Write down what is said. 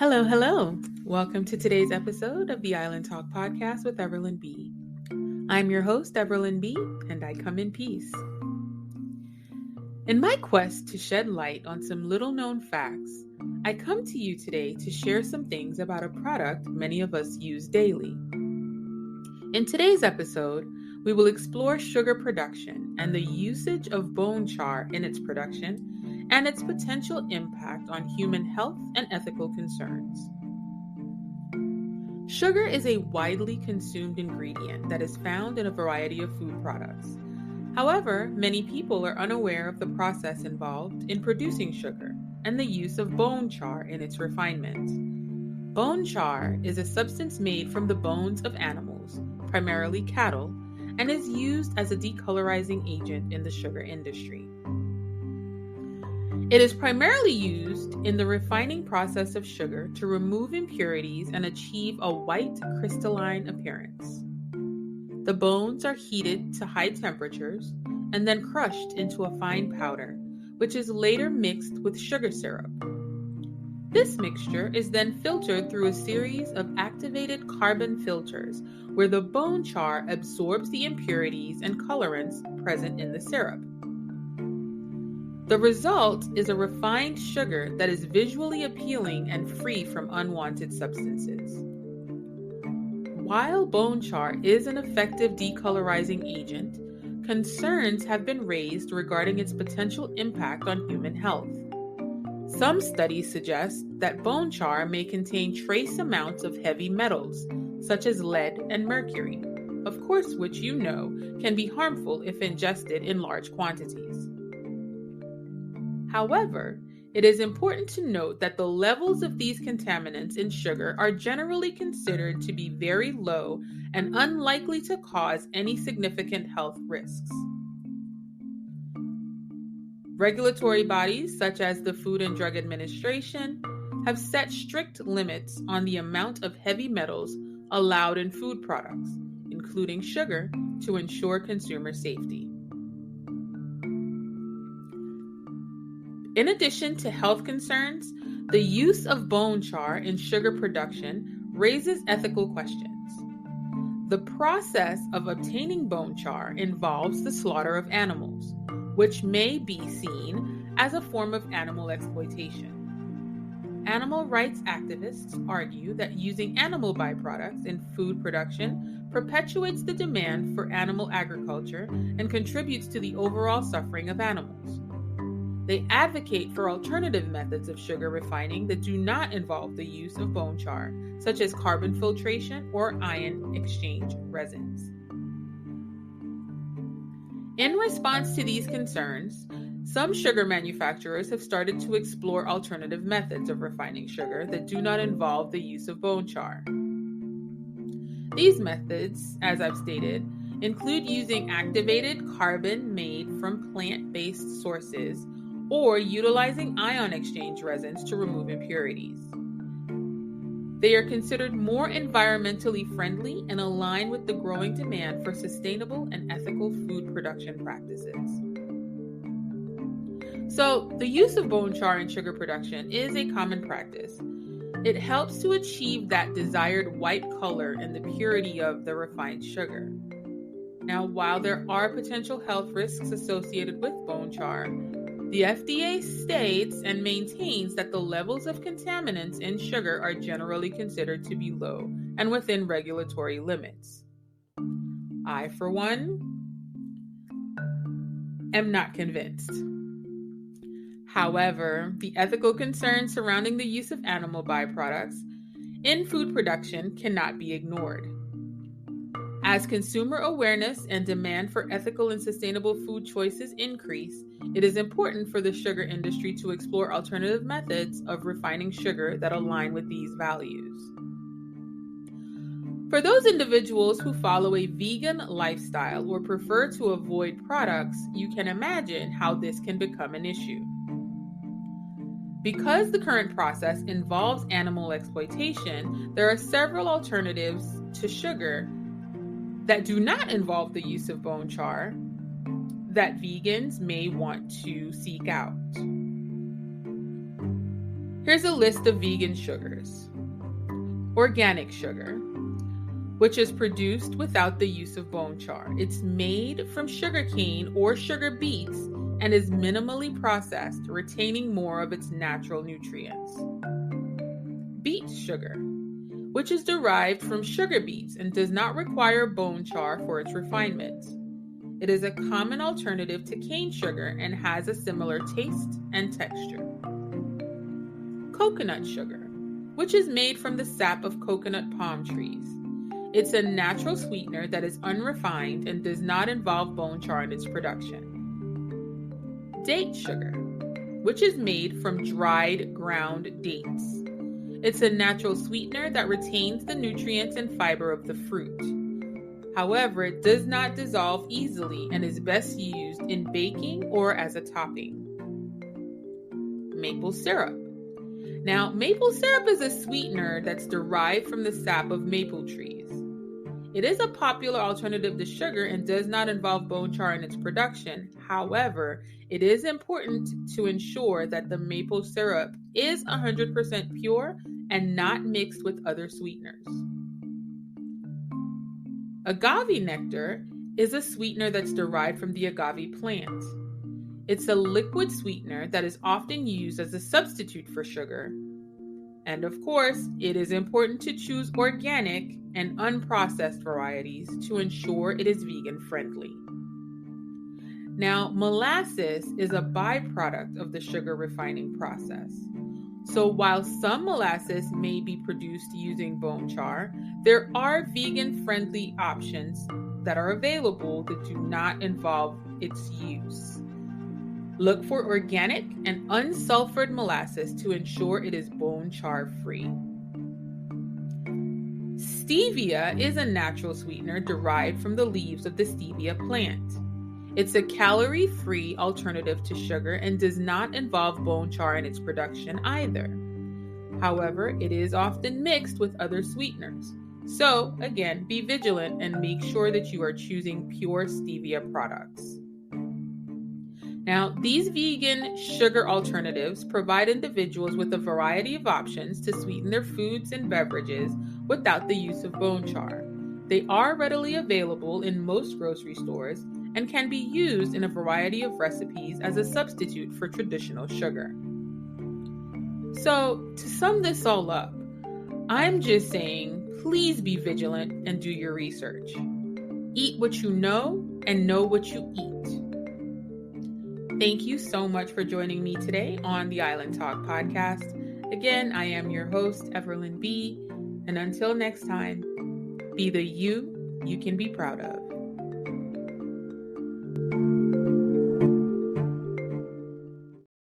Hello, hello. Welcome to today's episode of the Island Talk podcast with Everlyn B. I'm your host, Everlyn B, and I come in peace. In my quest to shed light on some little known facts, I come to you today to share some things about a product many of us use daily. In today's episode, we will explore sugar production and the usage of bone char in its production and its potential impact on human health and ethical concerns. Sugar is a widely consumed ingredient that is found in a variety of food products. However, many people are unaware of the process involved in producing sugar and the use of bone char in its refinement. Bone char is a substance made from the bones of animals, primarily cattle, and is used as a decolorizing agent in the sugar industry. It is primarily used in the refining process of sugar to remove impurities and achieve a white crystalline appearance. The bones are heated to high temperatures and then crushed into a fine powder, which is later mixed with sugar syrup. This mixture is then filtered through a series of activated carbon filters where the bone char absorbs the impurities and colorants present in the syrup. The result is a refined sugar that is visually appealing and free from unwanted substances. While bone char is an effective decolorizing agent, concerns have been raised regarding its potential impact on human health. Some studies suggest that bone char may contain trace amounts of heavy metals, such as lead and mercury, of course, which you know can be harmful if ingested in large quantities. However, it is important to note that the levels of these contaminants in sugar are generally considered to be very low and unlikely to cause any significant health risks. Regulatory bodies such as the Food and Drug Administration have set strict limits on the amount of heavy metals allowed in food products, including sugar, to ensure consumer safety. In addition to health concerns, the use of bone char in sugar production raises ethical questions. The process of obtaining bone char involves the slaughter of animals, which may be seen as a form of animal exploitation. Animal rights activists argue that using animal byproducts in food production perpetuates the demand for animal agriculture and contributes to the overall suffering of animals. They advocate for alternative methods of sugar refining that do not involve the use of bone char, such as carbon filtration or ion exchange resins. In response to these concerns, some sugar manufacturers have started to explore alternative methods of refining sugar that do not involve the use of bone char. These methods, as I've stated, include using activated carbon made from plant-based sources or utilizing ion exchange resins to remove impurities. They are considered more environmentally friendly and align with the growing demand for sustainable and ethical food production practices. So, the use of bone char in sugar production is a common practice. It helps to achieve that desired white color and the purity of the refined sugar. Now, while there are potential health risks associated with bone char, the FDA states and maintains that the levels of contaminants in sugar are generally considered to be low and within regulatory limits. I, for one, am not convinced. However, the ethical concerns surrounding the use of animal byproducts in food production cannot be ignored. As consumer awareness and demand for ethical and sustainable food choices increase, it is important for the sugar industry to explore alternative methods of refining sugar that align with these values. For those individuals who follow a vegan lifestyle or prefer to avoid products, you can imagine how this can become an issue. Because the current process involves animal exploitation, there are several alternatives to sugar that do not involve the use of bone char that vegans may want to seek out. Here's a list of vegan sugars. Organic sugar, which is produced without the use of bone char. It's made from sugarcane or sugar beets and is minimally processed, retaining more of its natural nutrients. Beet sugar, which is derived from sugar beets and does not require bone char for its refinement. It is a common alternative to cane sugar and has a similar taste and texture. Coconut sugar, which is made from the sap of coconut palm trees. It's a natural sweetener that is unrefined and does not involve bone char in its production. Date sugar, which is made from dried ground dates. It's a natural sweetener that retains the nutrients and fiber of the fruit. However, it does not dissolve easily and is best used in baking or as a topping. Maple syrup. Now, maple syrup is a sweetener that's derived from the sap of maple trees. It is a popular alternative to sugar and does not involve bone char in its production. However, it is important to ensure that the maple syrup is 100% pure and not mixed with other sweeteners. Agave nectar is a sweetener that's derived from the agave plant. It's a liquid sweetener that is often used as a substitute for sugar. And of course, it is important to choose organic and unprocessed varieties to ensure it is vegan friendly. Now, molasses is a byproduct of the sugar refining process. So while some molasses may be produced using bone char, there are vegan-friendly options that are available that do not involve its use. Look for organic and unsulfured molasses to ensure it is bone char free. Stevia is a natural sweetener derived from the leaves of the stevia plant. It's a calorie-free alternative to sugar and does not involve bone char in its production either. However, it is often mixed with other sweeteners. So, again, be vigilant and make sure that you are choosing pure stevia products. Now, these vegan sugar alternatives provide individuals with a variety of options to sweeten their foods and beverages without the use of bone char. They are readily available in most grocery stores and can be used in a variety of recipes as a substitute for traditional sugar. So, to sum this all up, I'm just saying, please be vigilant and do your research. Eat what you know and know what you eat. Thank you so much for joining me today on the Island Talk podcast. Again, I am your host, Everlyn B. And until next time, be the you can be proud of.